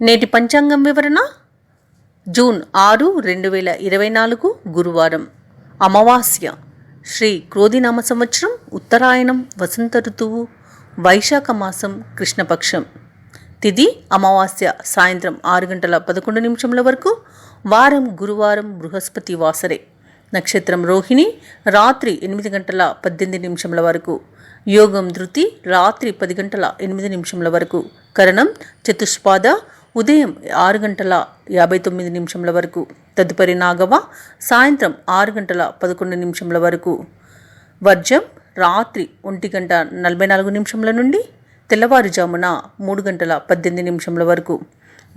నేటి పంచాంగం వివరణ జూన్ 6, 2024 గురువారం. అమావాస్య. శ్రీ క్రోధినామ సంవత్సరం, ఉత్తరాయణం, వసంత ఋతువు, వైశాఖ మాసం, కృష్ణపక్షం. తిథి అమావాస్య సాయంత్రం 6:11 వరకు. వారం గురువారం, బృహస్పతి వాసరే. నక్షత్రం రోహిణి రాత్రి 8:18 వరకు. యోగం ధృతి రాత్రి 10:08 వరకు. కరణం చతుష్పాద ఉదయం 6:59 వరకు. తదుపరి నాగవ సాయంత్రం 6:11 వరకు. వర్జం రాత్రి 1:44 నుండి తెల్లవారుజామున 3:18 వరకు.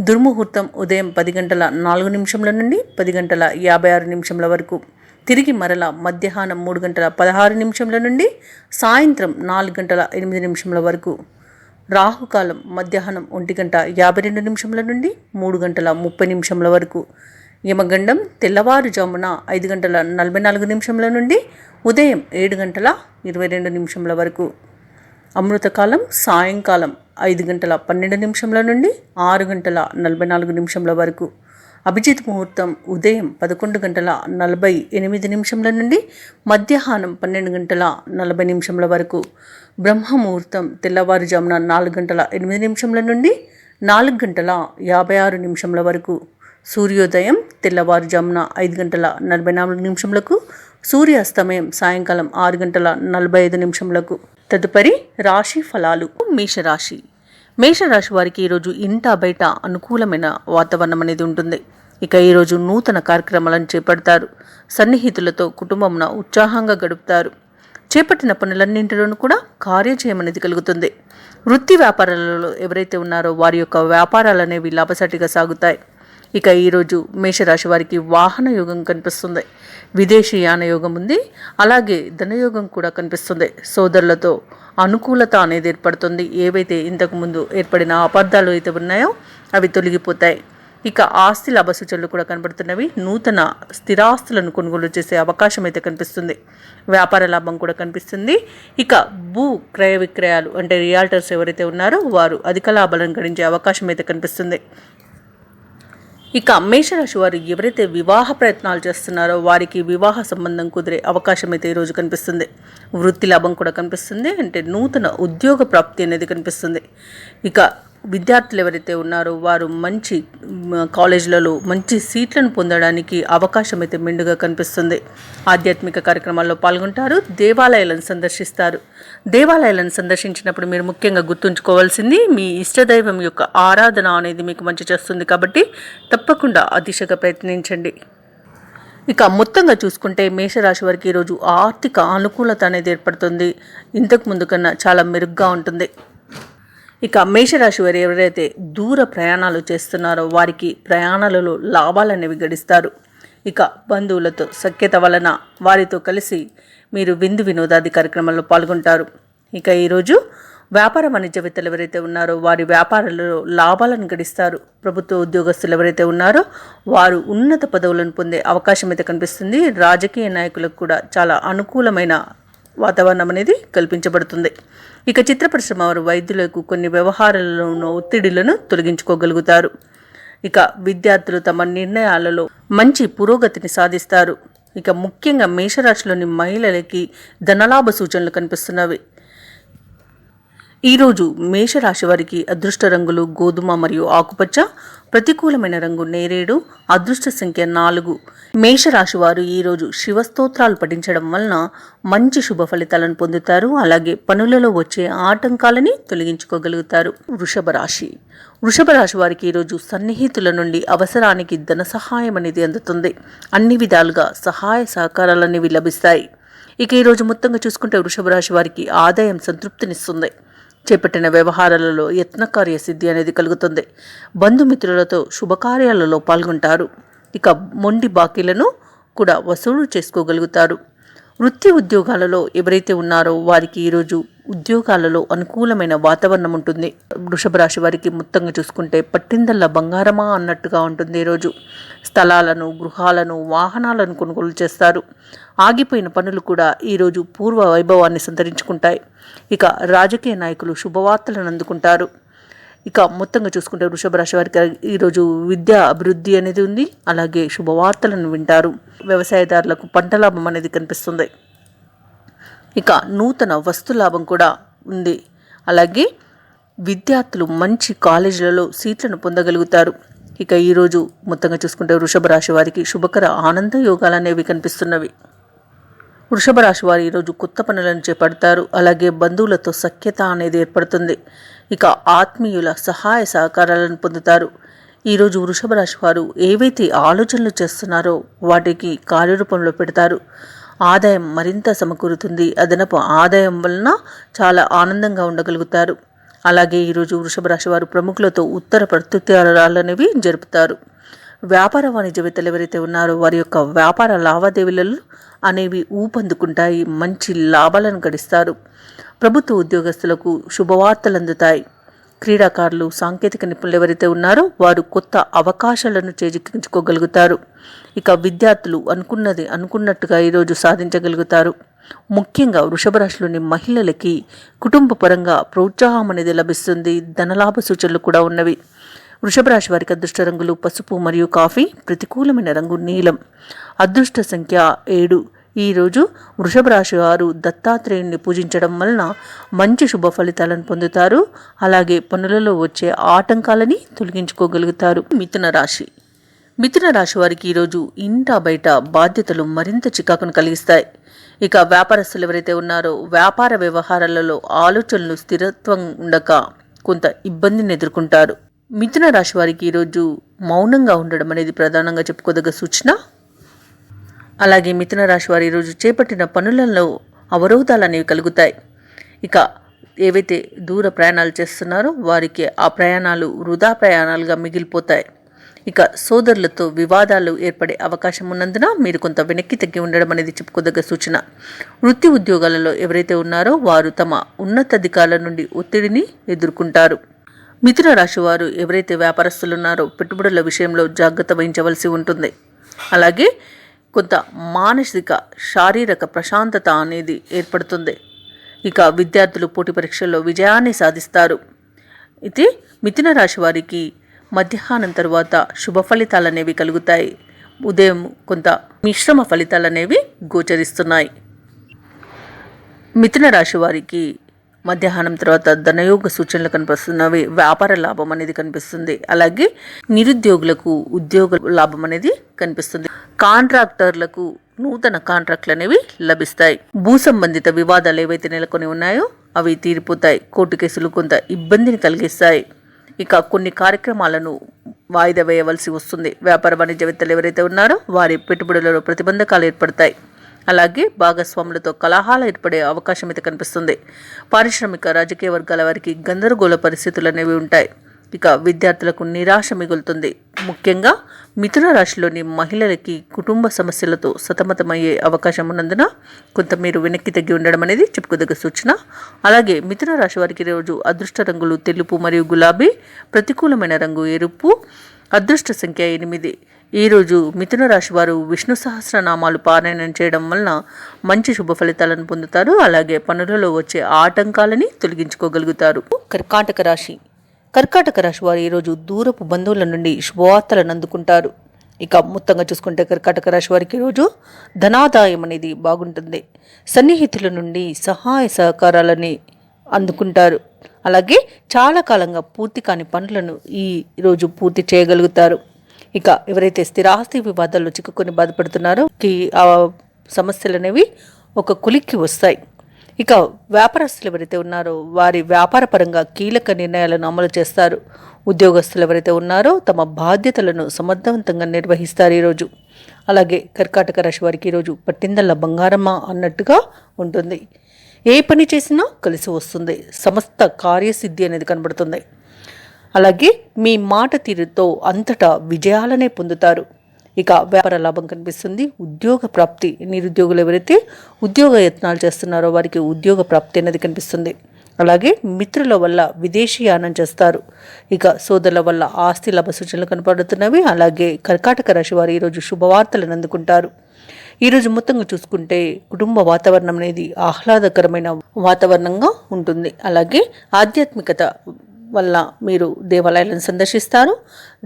దుర్ముహూర్తం ఉదయం 10:04 నుండి 10:56 వరకు. తిరిగి మరల మధ్యాహ్నం 3:16 నుండి సాయంత్రం 4:08 వరకు. రాహుకాలం మధ్యాహ్నం 1:52 నుండి 3:30 వరకు. యమగండం తెల్లవారుజామున 5:44 నుండి ఉదయం 7:22 వరకు. అమృతకాలం సాయంకాలం 5:12 నుండి 6:44 వరకు. అభిజిత్ ముహూర్తం ఉదయం 11:48 నుండి మధ్యాహ్నం 12:40 వరకు. బ్రహ్మముహూర్తం తెల్లవారుజామున 4:08 నుండి 4:56 వరకు. సూర్యోదయం తెల్లవారుజామున 5:44 సూర్యాస్తమయం సాయంకాలం 6:45. తదుపరి రాశి ఫలాలు. మేషరాశి. మేషరాశి వారికి ఈరోజు ఇంట బయట అనుకూలమైన వాతావరణం అనేది ఉంటుంది. ఇక ఈరోజు నూతన కార్యక్రమాలను చేపడతారు. సన్నిహితులతో కుటుంబంన ఉత్సాహంగా గడుపుతారు. చేపట్టిన పనులన్నింటిలోనూ కూడా కార్యజయం అనేది కలుగుతుంది. వృత్తి వ్యాపారాలలో ఎవరైతే ఉన్నారో వారి యొక్క వ్యాపారాలు అనేవి లాభసాటిగా సాగుతాయి. ఇక ఈరోజు మేషరాశి వారికి వాహన యోగం కనిపిస్తుంది. విదేశీ యాన యోగం ఉంది. అలాగే ధనయోగం కూడా కనిపిస్తుంది. సోదరులతో అనుకూలత అనేది ఏర్పడుతుంది. ఏవైతే ఇంతకుముందు ఏర్పడిన అపార్థాలు అయితే ఉన్నాయో అవి తొలగిపోతాయి. ఇక ఆస్తి లాభ సూచనలు కూడా కనబడుతున్నవి. నూతన స్థిరాస్తులను కొనుగోలు చేసే అవకాశం అయితే కనిపిస్తుంది. వ్యాపార లాభం కూడా కనిపిస్తుంది. ఇక భూ క్రయ విక్రయాలు అంటే రియాల్టర్స్ ఎవరైతే ఉన్నారో వారు అధిక లాభాలను గడించే అవకాశం అయితే కనిపిస్తుంది. ఇక మేషరాశి వారు ఎవరైతే వివాహ ప్రయత్నాలు చేస్తున్నారో వారికి వివాహ సంబంధం కుదిరే అవకాశం అయితే ఈరోజు కనిపిస్తుంది. వృత్తి లాభం కూడా కనిపిస్తుంది. అంటే నూతన ఉద్యోగ ప్రాప్తి అనేది కనిపిస్తుంది. ఇక విద్యార్థులు ఎవరైతే ఉన్నారో వారు మంచి కాలేజీలలో మంచి సీట్లను పొందడానికి అవకాశం అయితే మెండుగా కనిపిస్తుంది. ఆధ్యాత్మిక కార్యక్రమాల్లో పాల్గొంటారు. దేవాలయాలను సందర్శిస్తారు. దేవాలయాలను సందర్శించినప్పుడు మీరు ముఖ్యంగా గుర్తుంచుకోవాల్సింది మీ ఇష్టదైవం యొక్క ఆరాధన అనేది మీకు మంచి చేస్తుంది. కాబట్టి తప్పకుండా ఆ దిశగా ప్రయత్నించండి. ఇక మొత్తంగా చూసుకుంటే మేషరాశి వారికి ఈరోజు ఆర్థిక అనుకూలత అనేది ఏర్పడుతుంది. ఇంతకు ముందు కన్నా చాలా మెరుగ్గా ఉంటుంది. ఇక మేషరాశి వారు ఎవరైతే దూర ప్రయాణాలు చేస్తున్నారో వారికి ప్రయాణాలలో లాభాలు అనేవి గడిస్తారు. ఇక బంధువులతో సఖ్యత వలన వారితో కలిసి మీరు విందు వినోదాది కార్యక్రమాల్లో పాల్గొంటారు. ఇక ఈరోజు వ్యాపార వాణిజ్యవేత్తలు ఎవరైతే ఉన్నారో వారి వ్యాపారాలలో లాభాలను గడిస్తారు. ప్రభుత్వ ఉద్యోగస్తులు ఎవరైతే ఉన్నారో వారు ఉన్నత పదవులను పొందే అవకాశం అయితే కనిపిస్తుంది. రాజకీయ నాయకులకు కూడా చాలా అనుకూలమైన వాతావరణం అనేది కల్పించబడుతుంది. ఇక చిత్ర పరిశ్రమ వారు వైద్యులకు కొన్ని వ్యవహారాలలో ఉన్న ఒత్తిడిలను తొలగించుకోగలుగుతారు. ఇక విద్యార్థులు తమ నిర్ణయాలలో మంచి పురోగతిని సాధిస్తారు. ఇక ముఖ్యంగా మేషరాశిలోని మహిళలకి ధనలాభ సూచనలు కనిపిస్తున్నవి. ఈరోజు మేషరాశి వారికి అదృష్ట రంగులు గోధుమ మరియు ఆకుపచ్చ. ప్రతికూలమైన రంగు నేరేడు. అదృష్ట సంఖ్య 4. మేషరాశి వారు ఈరోజు శివస్తోత్రాలు పఠించడం వలన మంచి శుభ ఫలితాలను పొందుతారు. అలాగే పనులలో వచ్చే ఆటంకాలని తొలగించుకోగలుగుతారు. వృషభ రాశి. వృషభ రాశి వారికి ఈరోజు సన్నిహితుల నుండి అవసరానికి ధన సహాయం అనేది అందుతుంది. అన్ని విధాలుగా సహాయ సహకారాలనేవి లభిస్తాయి. ఇక ఈరోజు మొత్తంగా చూసుకుంటే వృషభ రాశి వారికి ఆదాయం సంతృప్తినిస్తుంది. చేపట్టిన వ్యవహారాలలో యత్నకార్య సిద్ధి అనేది కలుగుతుంది. బంధుమిత్రులతో శుభకార్యాలలో పాల్గొంటారు. ఇక మొండి బాకీలను కూడా వసూలు చేసుకోగలుగుతారు. వృత్తి ఉద్యోగాలలో ఎవరైతే ఉన్నారో వారికి ఈరోజు ఉద్యోగాలలో అనుకూలమైన వాతావరణం ఉంటుంది. వృషభ రాశి వారికి మొత్తంగా చూసుకుంటే పట్టిందల్లా బంగారమా అన్నట్టుగా ఉంటుంది. ఈరోజు స్థలాలను, గృహాలను, వాహనాలను కొనుగోలు చేస్తారు. ఆగిపోయిన పనులు కూడా ఈరోజు పూర్వ వైభవాన్ని సంతరించుకుంటాయి. ఇక రాజకీయ నాయకులు శుభవార్తలను అందుకుంటారు. ఇక మొత్తంగా చూసుకుంటే వృషభ రాశి వారికి ఈరోజు విద్యా అభివృద్ధి అనేది ఉంది. అలాగే శుభవార్తలను వింటారు. వ్యవసాయదారులకు పంట లాభం అనేది కనిపిస్తుంది. ఇక నూతన వస్తు లాభం కూడా ఉంది. అలాగే విద్యార్థులు మంచి కాలేజీలలో సీట్లను పొందగలుగుతారు. ఇక ఈరోజు మొత్తంగా చూసుకుంటే వృషభ రాశి వారికి శుభకర ఆనంద యోగాలు అనేవి కనిపిస్తున్నవి. వృషభ రాశి వారు ఈరోజు కొత్త పనులను చేపడతారు. అలాగే బంధువులతో సఖ్యత అనేది ఏర్పడుతుంది. ఇక ఆత్మీయుల సహాయ సహకారాలను పొందుతారు. ఈరోజు వృషభ రాశి వారు ఏవైతే ఆలోచనలు చేస్తున్నారో వాటికి కార్యరూపంలో పెడతారు. ఆదాయం మరింత సమకూరుతుంది. అదనపు ఆదాయం వలన చాలా ఆనందంగా ఉండగలుగుతారు. అలాగే ఈరోజు వృషభ రాశి వారు ప్రముఖులతో ఉత్తర ప్రత్యుత్తరాలు అనేవి జరుపుతారు. వ్యాపార వాణిజ్యవేత్తలు ఎవరైతే ఉన్నారో వారి యొక్క వ్యాపార లావాదేవీలలో అనేవి ఊపందుకుంటాయి. మంచి లాభాలను గడిస్తారు. ప్రభుత్వ ఉద్యోగస్తులకు శుభవార్తలు అందుతాయి. క్రీడాకారులు, సాంకేతిక నిపుణులు ఎవరైతే ఉన్నారో వారు కొత్త అవకాశాలను చేజిక్కించుకోగలుగుతారు. ఇక విద్యార్థులు అనుకున్నది అనుకున్నట్టుగా ఈరోజు సాధించగలుగుతారు. ముఖ్యంగా వృషభ రాశిలోని మహిళలకి కుటుంబ పరంగా ప్రోత్సాహం అనేది లభిస్తుంది. ధనలాభ సూచనలు కూడా ఉన్నవి. వృషభ రాశి వారికి అదృష్ట రంగులు పసుపు మరియు కాఫీ. ప్రతికూలమైన రంగు నీలం. అదృష్ట సంఖ్య 7. ఈరోజు వృషభ రాశి వారు దత్తాత్రేయుణ్ణి పూజించడం వలన మంచి శుభ ఫలితాలను పొందుతారు. అలాగే పనులలో వచ్చే ఆటంకాలని తొలగించుకోగలుగుతారు. మిథున రాశి వారికి ఈరోజు ఇంట బయట బాధ్యతలు మరింత చికాకును కలిగిస్తాయి. ఇక వ్యాపారస్తులు ఎవరైతే ఉన్నారో వ్యాపార వ్యవహారాలలో ఆలోచనలు స్థిరత్వం ఉండక కొంత ఇబ్బందిని ఎదుర్కొంటారు. మిథున రాశి వారికి ఈరోజు మౌనంగా ఉండడం అనేది ప్రధానంగా చెప్పుకోదగ్గ సూచన. అలాగే మిథున రాశి వారు ఈరోజు చేపట్టిన పనులలో అవరోధాలు అనేవి కలుగుతాయి. ఇక ఏవైతే దూర ప్రయాణాలు చేస్తున్నారో వారికి ఆ ప్రయాణాలు వృధా ప్రయాణాలుగా మిగిలిపోతాయి. ఇక సోదరులతో వివాదాలు ఏర్పడే అవకాశం ఉన్నందున మీరు కొంత వెనక్కి తగ్గి ఉండడం అనేది చెప్పుకోదగ్గ సూచన. వృత్తి ఉద్యోగాలలో ఎవరైతే ఉన్నారో వారు తమ ఉన్నతాధికారుల నుండి ఒత్తిడిని ఎదుర్కొంటారు. మిథున రాశి వారు ఎవరైతే వ్యాపారస్తులు ఉన్నారో పెట్టుబడుల విషయంలో జాగ్రత్త వహించవలసి ఉంటుంది. అలాగే కొంత మానసిక శారీరక ప్రశాంతత అనేది ఏర్పడుతుంది. ఇక విద్యార్థులు పోటీ పరీక్షల్లో విజయాన్ని సాధిస్తారు. అయితే మిథున రాశి వారికి మధ్యాహ్నం తర్వాత శుభ ఫలితాలు అనేవి కలుగుతాయి. ఉదయం కొంత మిశ్రమ ఫలితాలు అనేవి గోచరిస్తున్నాయి. మిథున రాశి వారికి మధ్యాహ్నం తర్వాత ధనయోగ సూచనలు కనిపిస్తున్నవి. వ్యాపార లాభం అనేది కనిపిస్తుంది. అలాగే నిరుద్యోగులకు ఉద్యోగ లాభం అనేది కనిపిస్తుంది. కాంట్రాక్టర్లకు నూతన కాంట్రాక్ట్లు అనేవి లభిస్తాయి. భూ సంబంధిత వివాదాలు ఏవైతే నెలకొని ఉన్నాయో అవి తీరిపోతాయి. కోర్టు కేసులు కొంత ఇబ్బందిని కలిగిస్తాయి. ఇక కొన్ని కార్యక్రమాలను వాయిదా వేయవలసి వస్తుంది. వ్యాపార వాణిజ్యవేత్తలు ఎవరైతే ఉన్నారో వారి పెట్టుబడులలో ప్రతిబంధకాలు ఏర్పడతాయి. అలాగే భాగస్వాములతో కలహాలు ఏర్పడే అవకాశం అయితే కనిపిస్తుంది. పారిశ్రామిక రాజకీయ వర్గాల వారికి గందరగోళ పరిస్థితులు అనేవి ఉంటాయి. ఇక విద్యార్థులకు నిరాశ మిగులుతుంది. ముఖ్యంగా మిథున రాశిలోని మహిళలకి కుటుంబ సమస్యలతో సతమతమయ్యే అవకాశం ఉన్నందున కొంత మీరు వెనక్కి తగ్గి ఉండడం అనేది చెప్పుకోదగ్గ సూచన. అలాగే మిథున రాశి వారికి రోజు అదృష్ట రంగులు తెలుపు మరియు గులాబీ. ప్రతికూలమైన రంగు ఎరుపు. అదృష్ట సంఖ్య 8. ఈరోజు మిథున రాశి వారు విష్ణు సహస్రనామాలు పారాయణం చేయడం వలన మంచి శుభ ఫలితాలను పొందుతారు. అలాగే పనులలో వచ్చే ఆటంకాలని తొలగించుకోగలుగుతారు. కర్కాటక రాశి వారు ఈరోజు దూరపు బంధువుల నుండి శుభవార్తలను అందుకుంటారు. ఇక మొత్తంగా చూసుకుంటే కర్కాటక రాశి వారికి ఈరోజు ధనాదాయం అనేది బాగుంటుంది. సన్నిహితుల నుండి సహాయ సహకారాలని అందుకుంటారు. అలాగే చాలా కాలంగా పూర్తి కాని పనులను ఈ రోజు పూర్తి చేయగలుగుతారు. ఇక ఎవరైతే స్థిరాస్తి వివాదాల్లో చిక్కుకొని బాధపడుతున్నారో ఆ సమస్యలు అనేవి ఒక కొలిక్కి వస్తాయి. ఇక వ్యాపారస్తులు ఎవరైతే ఉన్నారో వారి వ్యాపార పరంగా కీలక నిర్ణయాలను అమలు చేస్తారు. ఉద్యోగస్తులు ఎవరైతే ఉన్నారో తమ బాధ్యతలను సమర్థవంతంగా నిర్వహిస్తారు ఈరోజు. అలాగే కర్కాటక రాశి వారికి ఈరోజు పట్టిందల్లా బంగారమా అన్నట్టుగా ఉంటుంది. ఏ పని చేసినా కలిసి వస్తుంది. సమస్త కార్యసిద్ధి అనేది కనబడుతుంది. అలాగే మీ మాట తీరుతో అంతటా విజయాలనే పొందుతారు. ఇక వ్యాపార లాభం కనిపిస్తుంది. ఉద్యోగ ప్రాప్తి. నిరుద్యోగులు ఎవరైతే ఉద్యోగ యత్నాలు చేస్తున్నారో వారికి ఉద్యోగ ప్రాప్తి అనేది కనిపిస్తుంది. అలాగే మిత్రుల వల్ల విదేశీయానం చేస్తారు. ఇక సోదరుల వల్ల ఆస్తి లాభ సూచనలు కనపడుతున్నవి. అలాగే కర్కాటక రాశి వారు ఈరోజు శుభవార్తలను అందుకుంటారు. ఈరోజు మొత్తంగా చూసుకుంటే కుటుంబ వాతావరణం అనేది ఆహ్లాదకరమైన వాతావరణంగా ఉంటుంది. అలాగే ఆధ్యాత్మికత వల్ల మీరు దేవాలయాలను సందర్శిస్తారు.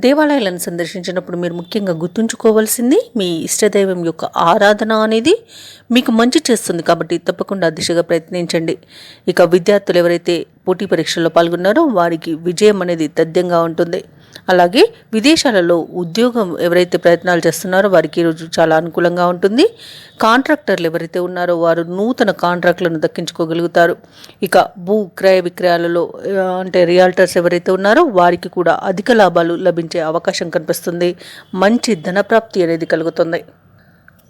దేవాలయాలను సందర్శించినప్పుడు మీరు ముఖ్యంగా గుర్తుంచుకోవాల్సింది మీ ఇష్టదైవం యొక్క ఆరాధన అనేది మీకు మంచి చేస్తుంది కాబట్టి తప్పకుండా దిశగా ప్రయత్నించండి. ఇక విద్యార్థులు ఎవరైతే పోటీ పరీక్షల్లో పాల్గొన్నారో వారికి విజయం అనేది తథ్యంగా ఉంటుంది. అలాగే విదేశాలలో ఉద్యోగం ఎవరైతే ప్రయత్నాలు చేస్తున్నారో వారికి ఈరోజు చాలా అనుకూలంగా ఉంటుంది. కాంట్రాక్టర్లు ఎవరైతే ఉన్నారో వారు నూతన కాంట్రాక్టులను దక్కించుకోగలుగుతారు. ఇక భూ క్రయ విక్రయాలలో అంటే రియాల్టర్స్ ఎవరైతే ఉన్నారో వారికి కూడా అధిక లాభాలు లభించే అవకాశం కనిపిస్తుంది. మంచి ధనప్రాప్తి అనేది కలుగుతుంది.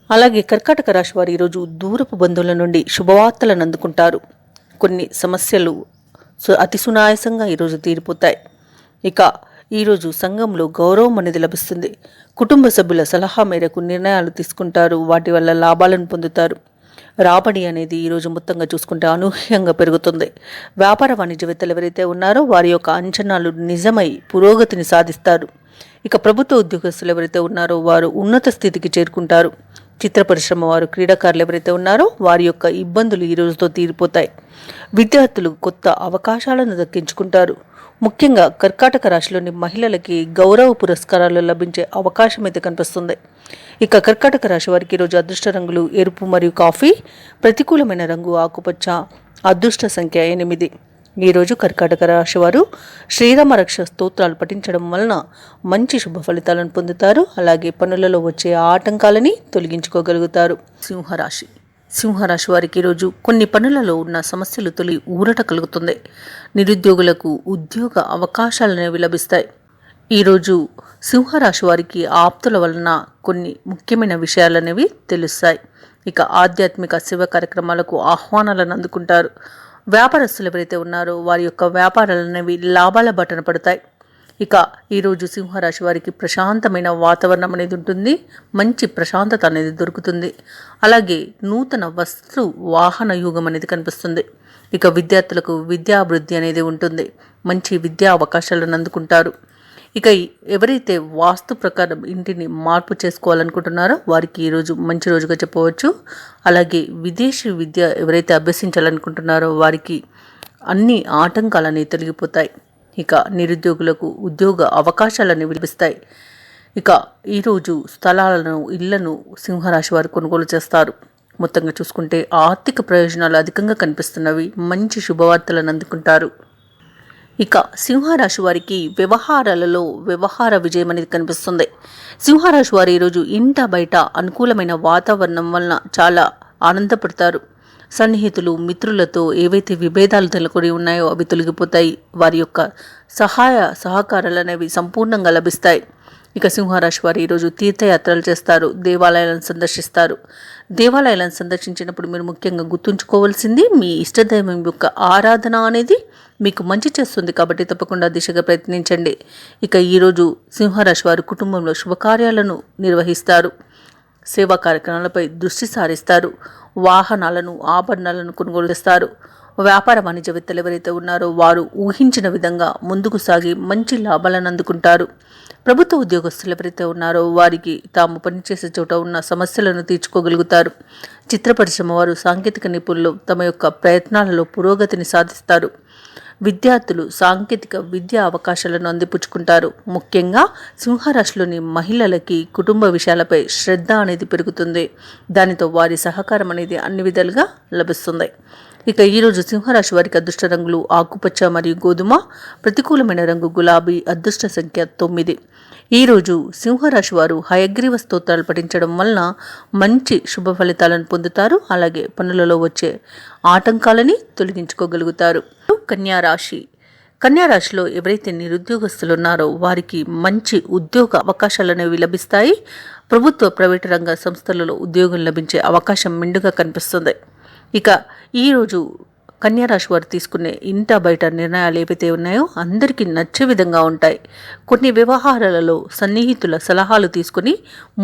అలాగే కర్కాటక రాశి వారు ఈరోజు దూరపు బంధువుల నుండి శుభవార్తలను అందుకుంటారు. కొన్ని సమస్యలు అతి సునాయాసంగా ఈరోజు తీరిపోతాయి. ఇక ఈరోజు సంఘంలో గౌరవం అనేది లభిస్తుంది. కుటుంబ సభ్యుల సలహా మేరకు నిర్ణయాలు తీసుకుంటారు. వాటి వల్ల లాభాలను పొందుతారు. రాబడి అనేది ఈరోజు మొత్తంగా చూసుకుంటే అనూహ్యంగా పెరుగుతుంది. వ్యాపార వాణిజ్యవేత్తలు ఎవరైతే ఉన్నారో వారి యొక్క అంచనాలు నిజమై పురోగతిని సాధిస్తారు. ఇక ప్రభుత్వ ఉద్యోగస్తులు ఎవరైతే ఉన్నారో వారు ఉన్నత స్థితికి చేరుకుంటారు. చిత్ర పరిశ్రమ వారు, క్రీడాకారులు ఎవరైతే ఉన్నారో వారి యొక్క ఇబ్బందులు ఈ రోజుతో తీరిపోతాయి. విద్యార్థులు కొత్త అవకాశాలను దక్కించుకుంటారు. ముఖ్యంగా కర్కాటక రాశిలోని మహిళలకి గౌరవ పురస్కారాలు లభించే అవకాశం అయితే కనిపిస్తుంది. ఇక కర్కాటక రాశి వారికి ఈరోజు అదృష్ట రంగులు ఎరుపు మరియు కాఫీ, ప్రతికూలమైన రంగు ఆకుపచ్చ, అదృష్ట సంఖ్య 8. ఈరోజు కర్కాటక రాశి వారు శ్రీరామ రక్ష స్తోత్రాలు పఠించడం వలన మంచి శుభ ఫలితాలను పొందుతారు. అలాగే పనులలో వచ్చే ఆటంకాలని తొలగించుకోగలుగుతారు. సింహరాశి వారికి ఈరోజు కొన్ని పనులలో ఉన్న సమస్యలు తొలగి ఊరట కలుగుతుంది. నిరుద్యోగులకు ఉద్యోగ అవకాశాలనేవి లభిస్తాయి. ఈరోజు సింహరాశి వారికి ఆప్తుల వలన కొన్ని ముఖ్యమైన విషయాలనేవి తెలుస్తాయి. ఇక ఆధ్యాత్మిక శివ కార్యక్రమాలకు ఆహ్వానాలను అందుకుంటారు. వ్యాపారస్తులు ఎవరైతే ఉన్నారో వారి యొక్క వ్యాపారాలనేవి లాభాల బాటన పడతాయి. ఇక ఈరోజు సింహరాశి వారికి ప్రశాంతమైన వాతావరణం అనేది ఉంటుంది. మంచి ప్రశాంతత అనేది దొరుకుతుంది. అలాగే నూతన వస్తు వాహన యోగం అనేది కనిపిస్తుంది. ఇక విద్యార్థులకు విద్యాభివృద్ధి అనేది ఉంటుంది. మంచి విద్యా అవకాశాలను అందుకుంటారు. ఇక ఎవరైతే వాస్తు ప్రకారం ఇంటిని మార్పు చేసుకోవాలనుకుంటున్నారో వారికి ఈరోజు మంచి రోజుగా చెప్పవచ్చు. అలాగే విదేశీ విద్య ఎవరైతే అభ్యసించాలనుకుంటున్నారో వారికి అన్ని ఆటంకాలని తొలగిపోతాయి. ఇక నిరుద్యోగులకు ఉద్యోగ అవకాశాలని లభిస్తాయి. ఇక ఈరోజు స్థలాలను, ఇళ్లను సింహరాశి వారు కొనుగోలు చేస్తారు. మొత్తంగా చూసుకుంటే ఆర్థిక ప్రయోజనాలు అధికంగా కనిపిస్తున్నవి. మంచి శుభవార్తలను అందుకుంటారు. ఇక సింహరాశి వారికి వ్యవహారాలలో వ్యవహార విజయం అనేది కనిపిస్తుంది. సింహరాశి వారు ఈరోజు ఇంట బయట అనుకూలమైన వాతావరణం వలన చాలా ఆనందపడతారు. సన్నిహితులు, మిత్రులతో ఏవైతే విభేదాలు నెలకొని ఉన్నాయో అవి తొలగిపోతాయి. వారి యొక్క సహాయ సహకారాలు అనేవి సంపూర్ణంగా లభిస్తాయి. ఇక సింహరాశి వారు ఈరోజు తీర్థయాత్రలు చేస్తారు. దేవాలయాలను సందర్శిస్తారు. దేవాలయాలను సందర్శించినప్పుడు మీరు ముఖ్యంగా గుర్తుంచుకోవాల్సింది మీ ఇష్టదైవం యొక్క ఆరాధన అనేది మీకు మంచి చేస్తుంది కాబట్టి తప్పకుండా దిశగా ప్రయత్నించండి. ఇక ఈరోజు సింహరాశి వారు కుటుంబంలో శుభకార్యాలను నిర్వహిస్తారు. సేవా కార్యక్రమాలపై దృష్టి సారిస్తారు. వాహనాలను, ఆభరణాలను కొనుగోలు చేస్తారు. వ్యాపార వాణిజ్యవేత్తలు ఎవరైతే ఉన్నారో వారు ఊహించిన విధంగా ముందుకు సాగి మంచి లాభాలను అందుకుంటారు. ప్రభుత్వ ఉద్యోగస్తులు ఎవరైతే ఉన్నారో వారికి తాము పనిచేసే చోట ఉన్న సమస్యలను తీర్చుకోగలుగుతారు. చిత్ర పరిశ్రమ వారు, సాంకేతిక నిపుణులు తమ యొక్క ప్రయత్నాలలో పురోగతిని సాధిస్తారు. విద్యార్థులు సాంకేతిక విద్యా అవకాశాలను అందిపుచ్చుకుంటారు. ముఖ్యంగా సింహరాశిలోని మహిళలకి కుటుంబ విషయాలపై శ్రద్ధ అనేది పెరుగుతుంది. దానితో వారి సహకారం అనేది అన్ని విధాలుగా లభిస్తుంది. ఇక ఈరోజు సింహరాశి వారికి అదృష్ట రంగులు ఆకుపచ్చ మరియు గోధుమ, ప్రతికూలమైన రంగు గులాబీ, అదృష్ట సంఖ్య 9. ఈరోజు సింహరాశి వారు హయగ్రీవ స్తోత్రాలు పఠించడం వలన మంచి శుభ ఫలితాలను పొందుతారు. అలాగే పనులలో వచ్చే ఆటంకాలని తొలగించుకోగలుగుతారు. కన్యారాశిలో ఎవరైతే నిరుద్యోగస్తులు ఉన్నారో వారికి మంచి ఉద్యోగ అవకాశాలు అనేవి లభిస్తాయి. ప్రభుత్వ, ప్రైవేటు రంగ సంస్థలలో ఉద్యోగం లభించే అవకాశం మెండుగా కనిపిస్తుంది. ఇక ఈరోజు కన్యారాశి వారు తీసుకునే ఇంట బయట నిర్ణయాలు ఏవైతే ఉన్నాయో అందరికీ నచ్చే విధంగా ఉంటాయి. కొన్ని వ్యవహారాలలో సన్నిహితుల సలహాలు తీసుకుని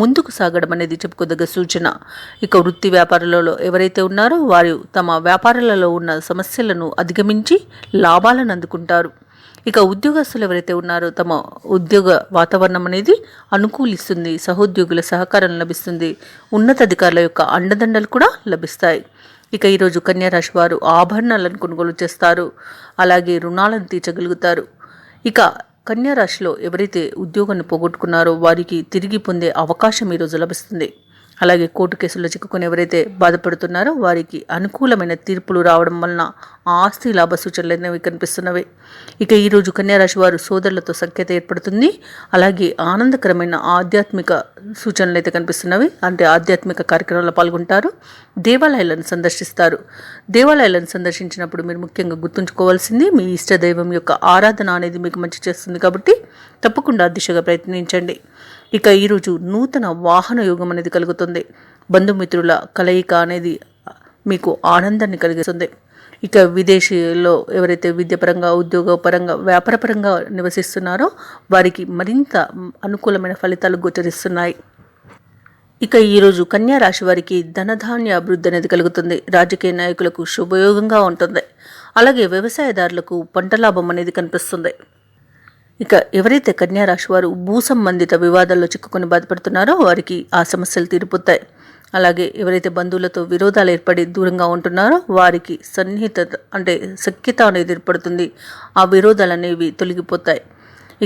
ముందుకు సాగడం అనేది చెప్పుకోదగ్గ సూచన. ఇక వృత్తి వ్యాపారాలలో ఎవరైతే ఉన్నారో వారు తమ వ్యాపారాలలో ఉన్న సమస్యలను అధిగమించి లాభాలను అందుకుంటారు. ఇక ఉద్యోగస్తులు ఎవరైతే ఉన్నారో తమ ఉద్యోగ వాతావరణం అనేది అనుకూలిస్తుంది. సహోద్యోగుల సహకారం లభిస్తుంది. ఉన్నతాధికారుల యొక్క అండదండలు కూడా లభిస్తాయి. ఇక ఈరోజు కన్యారాశి వారు ఆభరణాలను కొనుగోలు చేస్తారు. అలాగే రుణాలను తీర్చగలుగుతారు. ఇక కన్యా రాశిలో ఎవరైతే ఉద్యోగాన్ని పోగొట్టుకున్నారో వారికి తిరిగి పొందే అవకాశం ఈరోజు లభిస్తుంది. అలాగే కోర్టు కేసుల్లో చిక్కుకొని ఎవరైతే బాధపడుతున్నారో వారికి అనుకూలమైన తీర్పులు రావడం వలన ఆస్తి లాభ సూచనలు అనేవి కనిపిస్తున్నవి. ఇక ఈరోజు కన్యారాశి వారు సోదరులతో సఖ్యత ఏర్పడుతుంది. అలాగే ఆనందకరమైన ఆధ్యాత్మిక సూచనలు అయితే కనిపిస్తున్నవి. అంటే ఆధ్యాత్మిక కార్యక్రమాల్లో పాల్గొంటారు, దేవాలయాలను సందర్శిస్తారు. దేవాలయాలను సందర్శించినప్పుడు మీరు ముఖ్యంగా గుర్తుంచుకోవాల్సింది మీ ఇష్టదైవం యొక్క ఆరాధన అనేది మీకు మంచి చేస్తుంది కాబట్టి తప్పకుండా దిశగా ప్రయత్నించండి. ఇక ఈరోజు నూతన వాహన యోగం అనేది కలుగుతుంది. బంధుమిత్రుల కలయిక అనేది మీకు ఆనందాన్ని కలిగిస్తుంది. ఇక విదేశీలో ఎవరైతే విద్యాపరంగా, ఉద్యోగపరంగా, వ్యాపారపరంగా నివసిస్తున్నారో వారికి మరింత అనుకూలమైన ఫలితాలు గోచరిస్తున్నాయి. ఇక ఈరోజు కన్యా రాశి వారికి ధనధాన్య అభివృద్ధి అనేది కలుగుతుంది. రాజకీయ నాయకులకు శుభయోగంగా ఉంటుంది. అలాగే వ్యవసాయదారులకు పంట లాభం అనేది కనిపిస్తుంది. ఇక ఎవరైతే కన్యా రాశి వారు భూ సంబంధిత వివాదాల్లో చిక్కుకొని బాధపడుతున్నారో వారికి ఆ సమస్యలు తీరిపోతాయి. అలాగే ఎవరైతే బంధువులతో విరోధాలు ఏర్పడి దూరంగా ఉంటున్నారో వారికి సన్నిహిత అంటే సఖ్యత అనేది ఏర్పడుతుంది. ఆ విరోధాలు అనేవి తొలగిపోతాయి.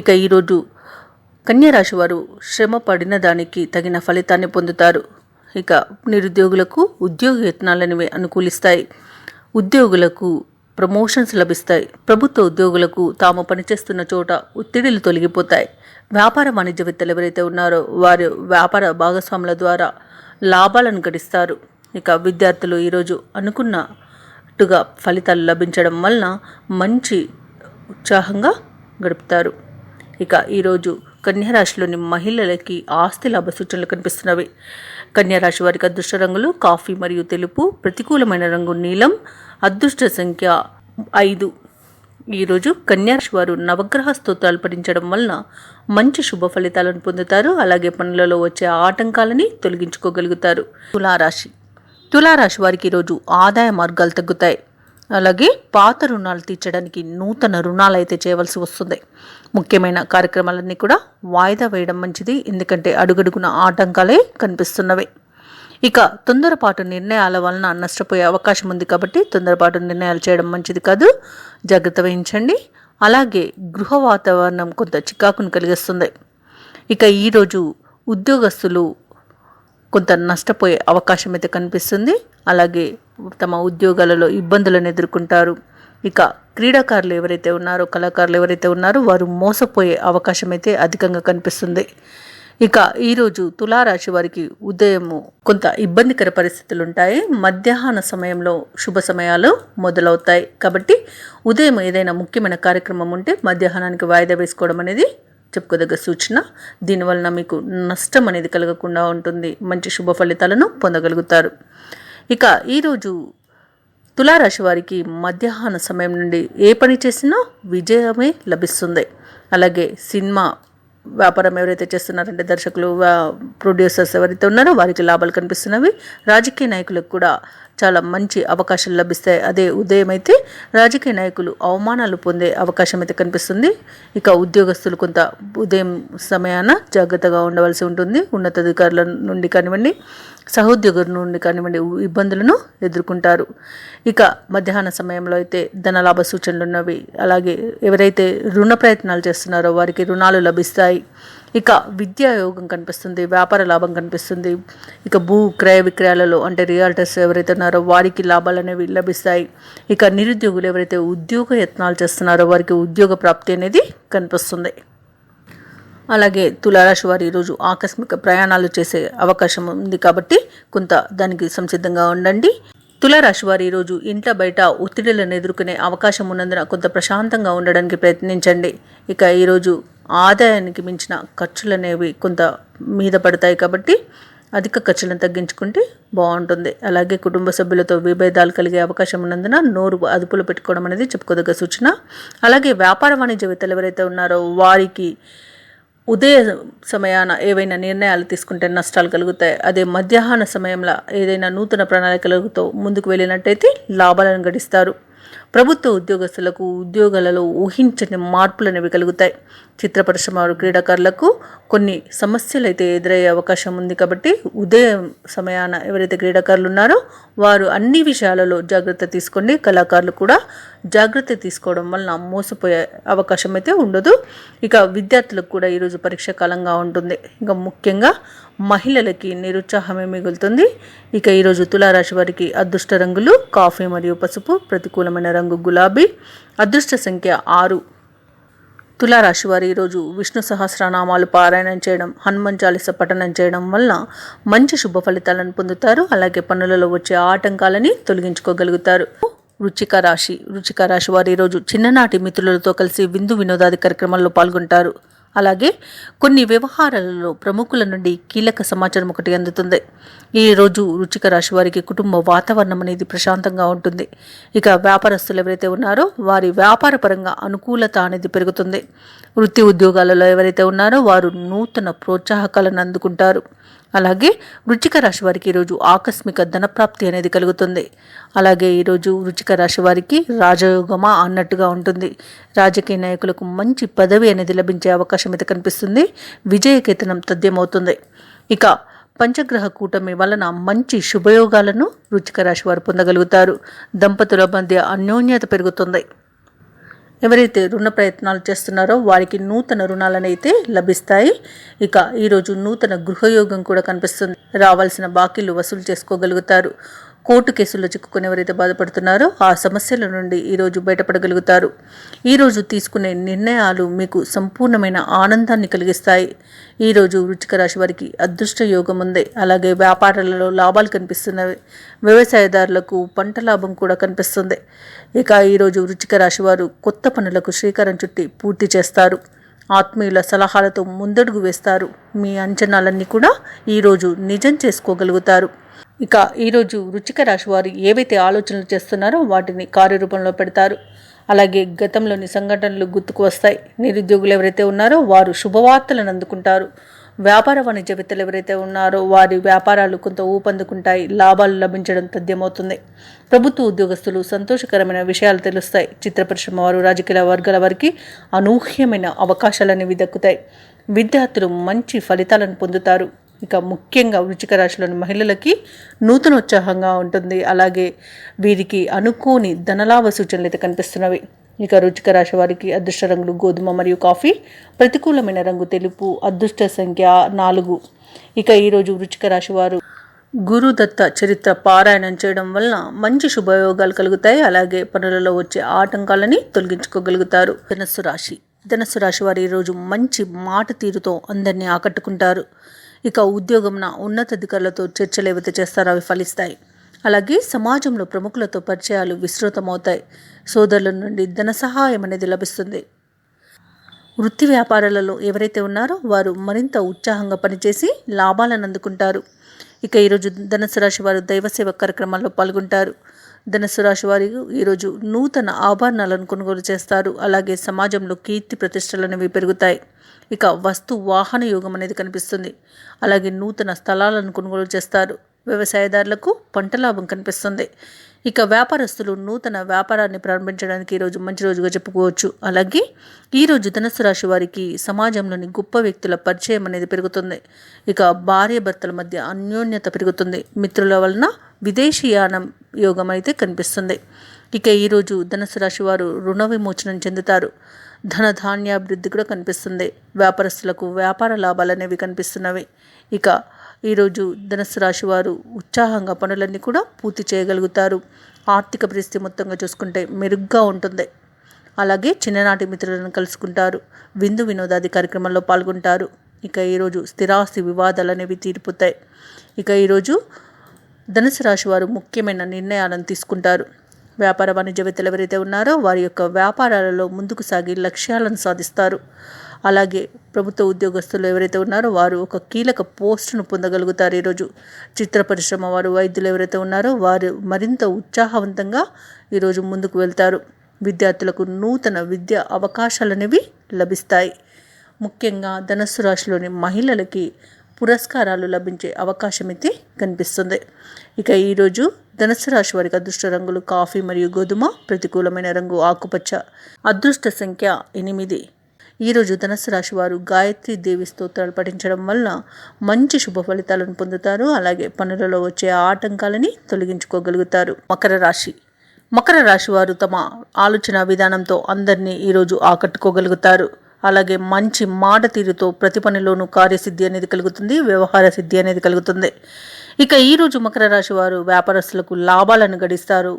ఇక ఈరోజు కన్యా రాశి వారు శ్రమ పడిన దానికి తగిన ఫలితాన్ని పొందుతారు. ఇక నిరుద్యోగులకు ఉద్యోగ యత్నాలనేవి అనుకూలిస్తాయి. ఉద్యోగులకు ప్రమోషన్స్ లభిస్తాయి. ప్రభుత్వ ఉద్యోగులకు తాము పనిచేస్తున్న చోట ఒత్తిడిలు తొలగిపోతాయి. వ్యాపార వాణిజ్యవేత్తలు ఎవరైతే ఉన్నారో వారు వ్యాపార భాగస్వాముల ద్వారా లాభాలను గడిస్తారు. ఇక విద్యార్థులు ఈరోజు అనుకున్నట్టుగా ఫలితాలు లభించడం వలన మంచి ఉత్సాహంగా గడుపుతారు. ఇక ఈరోజు కన్యారాశిలోని మహిళలకి ఆస్తి లాభ సూచనలు కనిపిస్తున్నవి. కన్యారాశి వారికి అదృష్ట రంగులు కాఫీ మరియు తెలుపు, ప్రతికూలమైన రంగు నీలం, అదృష్ట సంఖ్య 5. ఈరోజు కన్యారాశి వారు నవగ్రహ స్తోత్రాలు పఠించడం వలన మంచి శుభ ఫలితాలను పొందుతారు. అలాగే పనులలో వచ్చే ఆటంకాలని తొలగించుకోగలుగుతారు. తులారాశి వారికి ఈరోజు ఆదాయ మార్గాలు తగ్గుతాయి. అలాగే పాత రుణాలు తీర్చడానికి నూతన రుణాలు అయితే చేయవలసి వస్తుంది. ముఖ్యమైన కార్యక్రమాలన్నీ కూడా వాయిదా వేయడం మంచిది. ఎందుకంటే అడుగడుగున ఆటంకాలే కనిపిస్తున్నవి. ఇక తొందరపాటు నిర్ణయాల వలన నష్టపోయే అవకాశం ఉంది కాబట్టి తొందరపాటు నిర్ణయాలు చేయడం మంచిది కాదు, జాగ్రత్త వహించండి. అలాగే గృహ వాతావరణం కొంత చికాకును కలిగిస్తుంది. ఇక ఈరోజు ఉద్యోగస్తులు కొంత నష్టపోయే అవకాశం అయితే కనిపిస్తుంది. అలాగే తమ ఉద్యోగాలలో ఇబ్బందులను ఎదుర్కొంటారు. ఇక క్రీడాకారులు ఎవరైతే ఉన్నారో, కళాకారులు ఎవరైతే ఉన్నారో వారు మోసపోయే అవకాశం అయితే అధికంగా కనిపిస్తుంది. ఇక ఈరోజు తులారాశి వారికి ఉదయము కొంత ఇబ్బందికర పరిస్థితులు ఉంటాయి. మధ్యాహ్న సమయంలో శుభ సమయాలు మొదలవుతాయి కాబట్టి ఉదయం ఏదైనా ముఖ్యమైన కార్యక్రమం ఉంటే మధ్యాహ్నానికి వాయిదా వేసుకోవడం అనేది చెప్పుకోదగ్గ సూచన. దీనివలన మీకు నష్టం అనేది కలగకుండా ఉంటుంది. మంచి శుభ ఫలితాలను పొందగలుగుతారు. ఇక ఈరోజు తులారాశి వారికి మధ్యాహ్న సమయం నుండి ఏ పని చేసినా విజయమే లభిస్తుంది. అలాగే సినిమా వ్యాపారం ఎవరైతే చేస్తున్నారంటే దర్శకులు, ప్రొడ్యూసర్స్ ఎవరైతే ఉన్నారో వారికి లాభాలు కనిపిస్తున్నవి. రాజకీయ నాయకులకు కూడా చాలా మంచి అవకాశాలు లభిస్తాయి. అదే ఉదయం అయితే రాజకీయ నాయకులు అవమానాలు పొందే అవకాశం అయితే కనిపిస్తుంది. ఇక ఉద్యోగస్తులు కొంత ఉదయం సమయాన జాగ్రత్తగా ఉండవలసి ఉంటుంది. ఉన్నతాధికారుల నుండి కానివ్వండి, సహోద్యోగుల నుండి కానివ్వండి ఇబ్బందులను ఎదుర్కొంటారు. ఇక మధ్యాహ్న సమయంలో అయితే ధనలాభ సూచనలు ఉన్నవి. అలాగే ఎవరైతే రుణ ప్రయత్నాలు చేస్తున్నారో వారికి రుణాలు లభిస్తాయి. ఇక విద్యా యోగం కనిపిస్తుంది, వ్యాపార లాభం కనిపిస్తుంది. ఇక భూ క్రయ విక్రయాలలో అంటే రియాల్టర్స్ ఎవరైతే ఉన్నారో వారికి లాభాలు అనేవి లభిస్తాయి. ఇక నిరుద్యోగులు ఎవరైతే ఉద్యోగ యత్నాలు చేస్తున్నారో వారికి ఉద్యోగ ప్రాప్తి అనేది కనిపిస్తుంది. అలాగే తులారాశి వారు ఈరోజు ఆకస్మిక ప్రయాణాలు చేసే అవకాశం ఉంది కాబట్టి కొంత దానికి సంసిద్ధంగా ఉండండి. తులారాశి వారు ఈరోజు ఇంట బయట ఒత్తిడులను ఎదుర్కొనే అవకాశం ఉన్నందున కొంత ప్రశాంతంగా ఉండడానికి ప్రయత్నించండి. ఇక ఈరోజు ఆదాయానికి మించిన ఖర్చులు అనేవి కొంత మీద పడతాయి కాబట్టి అధిక ఖర్చులను తగ్గించుకుంటే బాగుంటుంది. అలాగే కుటుంబ సభ్యులతో విభేదాలు కలిగే అవకాశం ఉన్నందున నోరు అదుపులో పెట్టుకోవడం అనేది చెప్పుకోదగ్గ సూచన. అలాగే వ్యాపార వాణిజ్యవేత్తలు ఎవరైతే ఉన్నారో వారికి ఉదయ సమయాన ఏవైనా నిర్ణయాలు తీసుకుంటే నష్టాలు కలుగుతాయి. అదే మధ్యాహ్న సమయంలో ఏదైనా నూతన ప్రణాళికలతో ముందుకు వెళ్ళినట్టయితే లాభాలను గడిస్తారు. ప్రభుత్వ ఉద్యోగస్తులకు ఉద్యోగాలలో ఊహించని మార్పులు అనేవి కలుగుతాయి. చిత్ర పరిశ్రమ క్రీడాకారులకు కొన్ని సమస్యలు అయితే ఎదురయ్యే అవకాశం ఉంది. కాబట్టి ఉదయం సమయాన ఎవరైతే క్రీడాకారులు ఉన్నారో వారు అన్ని విషయాలలో జాగ్రత్త తీసుకోండి. కళాకారులు కూడా జాగ్రత్త తీసుకోవడం వలన మోసపోయే అవకాశం అయితే ఉండదు. ఇక విద్యార్థులకు కూడా ఈరోజు పరీక్ష కాలంగా ఉంటుంది. ఇంకా ముఖ్యంగా మహిళలకి నిరుత్సాహమే మిగులుతుంది. ఇక ఈరోజు తులారాశి వారికి అదృష్ట రంగులు కాఫీ మరియు పసుపు, ప్రతికూలమైన రంగు గులాబీ, అదృష్ట సంఖ్య 6. తులారాశి వారు ఈరోజు విష్ణు సహస్రనామాలు పారాయణం చేయడం, హనుమాన్ చాలీస పఠనం చేయడం వలన మంచి శుభ ఫలితాలను పొందుతారు. అలాగే పనులలో వచ్చే ఆటంకాలని తొలగించుకోగలుగుతారు. వృశ్చిక రాశి వారు ఈరోజు చిన్ననాటి మిత్రులతో కలిసి విందు వినోదాది కార్యక్రమాల్లో పాల్గొంటారు. అలాగే కొన్ని వ్యవహారాలలో ప్రముఖుల నుండి కీలక సమాచారం ఒకటి అందుతుంది. ఈరోజు వృశ్చిక రాశి వారికి కుటుంబ వాతావరణం అనేది ప్రశాంతంగా ఉంటుంది. ఇక వ్యాపారస్తులు ఎవరైతే ఉన్నారో వారి వ్యాపార పరంగా అనుకూలత అనేది పెరుగుతుంది. వృత్తి ఉద్యోగాలలో ఎవరైతే ఉన్నారో వారు నూతన ప్రోత్సాహకాలను అందుకుంటారు. అలాగే వృశ్చిక రాశి వారికి ఈరోజు ఆకస్మిక ధనప్రాప్తి అనేది కలుగుతుంది. అలాగే ఈరోజు వృశ్చిక రాశి వారికి రాజయోగమా అన్నట్టుగా ఉంటుంది. రాజకీయ నాయకులకు మంచి పదవి అనేది లభించే అవకాశం అయితే కనిపిస్తుంది. విజయకేతనం తథ్యమవుతుంది. ఇక పంచగ్రహ కూటమి వలన మంచి శుభయోగాలను వృశ్చిక రాశి వారు పొందగలుగుతారు. దంపతుల మధ్య అన్యోన్యత పెరుగుతుంది. ఎవరైతే రుణ ప్రయత్నాలు చేస్తున్నారో వారికి నూతన రుణాలనైతే లభిస్తాయి. ఇక ఈరోజు నూతన గృహయోగం కూడా కనిపిస్తుంది. రావాల్సిన బాకీలు వసూలు చేసుకోగలుగుతారు. కోర్టు కేసుల్లో చిక్కుకుని ఎవరైతే బాధపడుతున్నారో ఆ సమస్యల నుండి ఈరోజు బయటపడగలుగుతారు. ఈరోజు తీసుకునే నిర్ణయాలు మీకు సంపూర్ణమైన ఆనందాన్ని కలిగిస్తాయి. ఈరోజు వృశ్చిక రాశి వారికి అదృష్ట యోగం ఉంది. అలాగే వ్యాపారాలలో లాభాలు కనిపిస్తున్నవి. వ్యవసాయదారులకు పంట లాభం కూడా కనిపిస్తుంది. ఇక ఈరోజు వృశ్చిక రాశి వారు కొత్త పనులకు శ్రీకారం చుట్టి పూర్తి చేస్తారు. ఆత్మీయుల సలహాలతో ముందడుగు వేస్తారు. మీ అంచనాలన్నీ కూడా ఈరోజు నిజం చేసుకోగలుగుతారు. ఇక ఈరోజు వృశ్చిక రాశి వారు ఏవైతే ఆలోచనలు చేస్తున్నారో వాటిని కార్యరూపంలో పెడతారు. అలాగే గతంలోని సంఘటనలు గుర్తుకు వస్తాయి. నిరుద్యోగులు ఎవరైతే ఉన్నారో వారు శుభవార్తలను అందుకుంటారు. వ్యాపార వాణిజ్యవేత్తలు ఎవరైతే ఉన్నారో వారి వ్యాపారాలు కొంత ఊపందుకుంటాయి. లాభాలు లభించడం తథ్యమవుతుంది. ప్రభుత్వ ఉద్యోగస్తులు సంతోషకరమైన విషయాలు తెలుస్తాయి. చిత్ర పరిశ్రమ వారు, రాజకీయ వర్గాల వారికి అనూహ్యమైన అవకాశాలనేవి దక్కుతాయి. విద్యార్థులు మంచి ఫలితాలను పొందుతారు. ఇక ముఖ్యంగా వృశ్చిక రాశిలోని మహిళలకి నూతనోత్సాహంగా ఉంటుంది. అలాగే వీరికి అనుకోని ధనలాభ సూచనలు అయితే కనిపిస్తున్నవి. ఇక వృశ్చిక రాశి వారికి అదృష్ట రంగులు గోధుమ మరియు కాఫీ, ప్రతికూలమైన రంగు తెలుపు, అదృష్ట సంఖ్య 4. ఇక ఈరోజు వృశ్చిక రాశి వారు గురుదత్త చరిత్ర పారాయణం చేయడం వలన మంచి శుభయోగాలు కలుగుతాయి. అలాగే పనులలో వచ్చే ఆటంకాలని తొలగించుకోగలుగుతారు. ధనస్సు రాశి వారు ఈరోజు మంచి మాట తీరుతో అందరినీ ఆకట్టుకుంటారు. ఇక ఉద్యోగంన ఉన్నతాధికారులతో చర్చలు ఏవైతే చేస్తారో అవి ఫలిస్తాయి. అలాగే సమాజంలో ప్రముఖులతో పరిచయాలు విస్తృతమవుతాయి. సోదరుల నుండి ధన సహాయం అనేది లభిస్తుంది. వృత్తి వ్యాపారాలలో ఎవరైతే ఉన్నారో వారు మరింత ఉత్సాహంగా పనిచేసి లాభాలను అందుకుంటారు. ఇక ఈరోజు ధనుసు రాశి వారు దైవసేవ కార్యక్రమాల్లో పాల్గొంటారు. ధనుసు రాశి వారు ఈరోజు నూతన ఆభరణాలను కొనుగోలు చేస్తారు. అలాగే సమాజంలో కీర్తి ప్రతిష్టలు అనేవి పెరుగుతాయి. ఇక వస్తు వాహన యోగం అనేది కనిపిస్తుంది. అలాగే నూతన స్థలాలను కొనుగోలు చేస్తారు. వ్యవసాయదారులకు పంట లాభం కనిపిస్తుంది. ఇక వ్యాపారస్తులు నూతన వ్యాపారాన్ని ప్రారంభించడానికి ఈరోజు మంచి రోజుగా చెప్పుకోవచ్చు. అలాగే ఈరోజు ధనుసు రాశి వారికి సమాజంలోని గొప్ప వ్యక్తుల పరిచయం అనేది పెరుగుతుంది. ఇక భార్య భర్తల మధ్య అన్యోన్యత పెరుగుతుంది. మిత్రుల వలన విదేశీయానం యోగం అయితే కనిపిస్తుంది. ఇక ఈరోజు ధనుసు రాశి వారు రుణ విమోచనం చెందుతారు. ధనధాన్యాభివృద్ధి కూడా కనిపిస్తుంది. వ్యాపారస్తులకు వ్యాపార లాభాలు అనేవి కనిపిస్తున్నవి. ఇక ఈరోజు ధనుసు రాశి వారు ఉత్సాహంగా పనులన్నీ కూడా పూర్తి చేయగలుగుతారు. ఆర్థిక పరిస్థితి మొత్తంగా చూసుకుంటే మెరుగ్గా ఉంటుంది. అలాగే చిన్ననాటి మిత్రులను కలుసుకుంటారు. విందు వినోదాది కార్యక్రమాల్లో పాల్గొంటారు. ఇక ఈరోజు స్థిరాస్తి వివాదాలు అనేవి తీరిపోతాయి. ఇక ఈరోజు ధనుసు రాశి వారు ముఖ్యమైన నిర్ణయాలను తీసుకుంటారు. వ్యాపార వాణిజ్యవేత్తలు ఎవరైతే ఉన్నారో వారి యొక్క వ్యాపారాలలో ముందుకు సాగి లక్ష్యాలను సాధిస్తారు. అలాగే ప్రభుత్వ ఉద్యోగస్తులు ఎవరైతే ఉన్నారో వారు ఒక కీలక పోస్టును పొందగలుగుతారు. ఈరోజు చిత్ర పరిశ్రమ వారు, వైద్యులు ఎవరైతే ఉన్నారో వారు మరింత ఉత్సాహవంతంగా ఈరోజు ముందుకు వెళ్తారు. విద్యార్థులకు నూతన విద్యా అవకాశాలు అనేవి లభిస్తాయి. ముఖ్యంగా ధనుస్సు రాశిలోని మహిళలకి పురస్కారాలు లభించే అవకాశం అయితే కనిపిస్తుంది. ఇక ఈరోజు ధనుసు రాశి వారికి అదృష్ట రంగులు కాఫీ మరియు గోధుమ, ప్రతికూలమైన రంగు ఆకుపచ్చ, అదృష్ట సంఖ్య 8. ఈరోజు ధనుసు రాశి వారు గాయత్రి దేవి స్తోత్రాలు పఠించడం వల్ల మంచి శుభ ఫలితాలను పొందుతారు. అలాగే పనులలో వచ్చే ఆటంకాలని తొలగించుకోగలుగుతారు. మకర రాశి వారు తమ ఆలోచన విధానంతో అందరినీ ఈరోజు ఆకట్టుకోగలుగుతారు. అలాగే మంచి మాట తీరుతో ప్రతి పనిలోనూ కార్యసిద్ధి అనేది కలుగుతుంది, వ్యవహార సిద్ధి అనేది కలుగుతుంది. ఇక ఈరోజు మకర రాశి వారు వ్యాపారస్తులకు లాభాలను గడిస్తారు.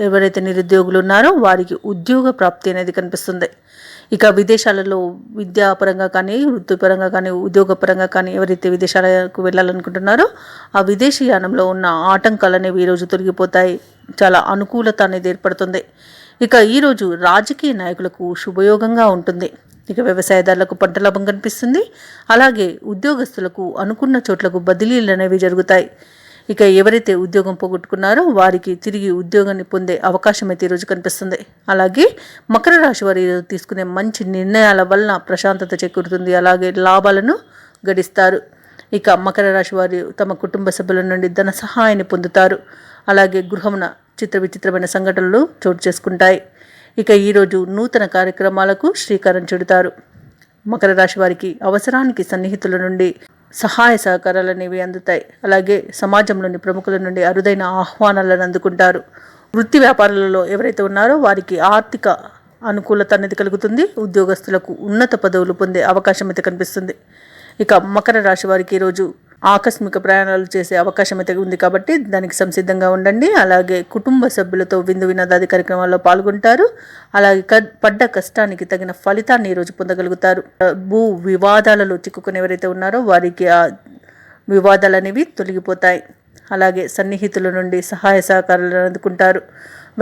ఎవరైతే నిరుద్యోగులు ఉన్నారో వారికి ఉద్యోగ ప్రాప్తి అనేది కనిపిస్తుంది. ఇక విదేశాలలో విద్యాపరంగా కానీ, వృత్తిపరంగా కానీ, ఉద్యోగపరంగా కానీ ఎవరైతే విదేశాలకు వెళ్ళాలనుకుంటున్నారో ఆ విదేశీయానంలో ఉన్న ఆటంకాలు అనేవి ఈరోజు తొలగిపోతాయి. చాలా అనుకూలత అనేది ఏర్పడుతుంది. ఇక ఈరోజు రాజకీయ నాయకులకు శుభయోగంగా ఉంటుంది. ఇక వ్యవసాయదారులకు పంట లాభం కనిపిస్తుంది. అలాగే ఉద్యోగస్తులకు అనుకున్న చోట్లకు బదిలీలు అనేవి జరుగుతాయి. ఇక ఎవరైతే ఉద్యోగం పోగొట్టుకున్నారో వారికి తిరిగి ఉద్యోగాన్ని పొందే అవకాశం అయితే ఈరోజు కనిపిస్తుంది. అలాగే మకర రాశి వారు తీసుకునే మంచి నిర్ణయాల వలన ప్రశాంతత చేకూరుతుంది. అలాగే లాభాలను గడిస్తారు. ఇక మకర రాశి వారు తమ కుటుంబ సభ్యుల నుండి ధన సహాయాన్ని పొందుతారు. అలాగే గృహమున విచిత్రమైన సంఘటనలు చోటు చేసుకుంటాయి. ఇక ఈరోజు నూతన కార్యక్రమాలకు శ్రీకారం చుడతారు. మకర రాశి వారికి అవసరానికి సన్నిహితుల నుండి సహాయ సహకారాలు అనేవి అందుతాయి. అలాగే సమాజంలోని ప్రముఖుల నుండి అరుదైన ఆహ్వానాలను అందుకుంటారు. వృత్తి వ్యాపారాలలో ఎవరైతే ఉన్నారో వారికి ఆర్థిక అనుకూలత అనేది కలుగుతుంది. ఉద్యోగస్తులకు ఉన్నత పదవులు పొందే అవకాశం అయితే కనిపిస్తుంది. ఇక మకర రాశి వారికి ఈరోజు ఆకస్మిక ప్రయాణాలు చేసే అవకాశం అయితే ఉంది కాబట్టి దానికి సంసిద్ధంగా ఉండండి. అలాగే కుటుంబ సభ్యులతో విందు వినోదాది కార్యక్రమాల్లో పాల్గొంటారు. అలాగే పడ్డ కష్టానికి తగిన ఫలితాన్ని ఈరోజు పొందగలుగుతారు. భూ వివాదాలలో చిక్కుకుని ఎవరైతే ఉన్నారో వారికి ఆ వివాదాలు అనేవి తొలగిపోతాయి. అలాగే సన్నిహితుల నుండి సహాయ సహకారాలను అందుకుంటారు.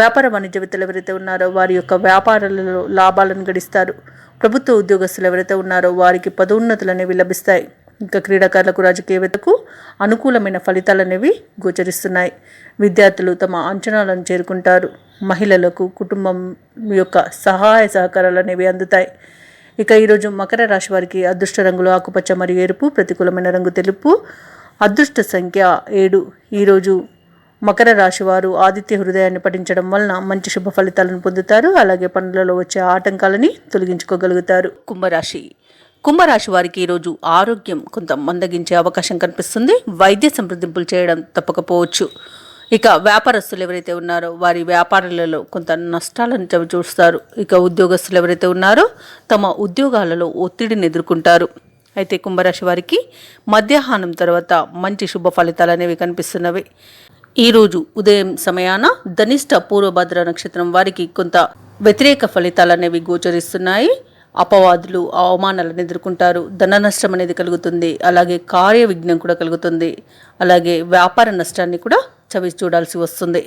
వ్యాపార వాణిజ్యవేత్తలు ఎవరైతే ఉన్నారో వారి యొక్క వ్యాపారాలలో లాభాలను గడిస్తారు. ప్రభుత్వ ఉద్యోగస్తులు ఎవరైతే ఉన్నారో వారికి పదోన్నతులు అనేవి లభిస్తాయి. ఇంకా క్రీడాకారులకు, రాజకీయవేత్తలకు అనుకూలమైన ఫలితాలు అనేవి గోచరిస్తున్నాయి. విద్యార్థులు తమ అంచనాలను చేరుకుంటారు. మహిళలకు కుటుంబం యొక్క సహాయ సహకారాలు అనేవి అందుతాయి. ఇక ఈరోజు మకర రాశి వారికి అదృష్ట రంగులు ఆకుపచ్చ మరియు ఎరుపు, ప్రతికూలమైన రంగు తెలుపు, అదృష్ట సంఖ్య 7. ఈరోజు మకర రాశి వారు ఆదిత్య హృదయాన్ని పఠించడం వలన మంచి శుభ ఫలితాలను పొందుతారు. అలాగే పనులలో వచ్చే ఆటంకాలని తొలగించుకోగలుగుతారు. కుంభరాశి వారికి ఈరోజు ఆరోగ్యం కొంత మందగించే అవకాశం కనిపిస్తుంది. వైద్య సంప్రదింపులు చేయడం తప్పకపోవచ్చు. ఇక వ్యాపారస్తులు ఎవరైతే ఉన్నారో వారి వ్యాపారాలలో కొంత నష్టాలను చవిచూస్తారు. ఇక ఉద్యోగస్తులు ఎవరైతే ఉన్నారో తమ ఉద్యోగాలలో ఒత్తిడిని ఎదుర్కొంటారు. అయితే కుంభరాశి వారికి మధ్యాహ్నం తర్వాత మంచి శుభ ఫలితాలు అనేవి కనిపిస్తున్నవి. ఈరోజు ఉదయం సమయాన ధనిష్ట పూర్వభద్ర నక్షత్రం వారికి కొంత వ్యతిరేక ఫలితాలు అనేవి గోచరిస్తున్నాయి. అపవాదులు, అవమానాలను ఎదుర్కొంటారు. ధన నష్టం అనేది కలుగుతుంది. అలాగే కార్య విఘ్నం కూడా కలుగుతుంది. అలాగే వ్యాపార నష్టాన్ని కూడా చవి చూడాల్సి వస్తుంది.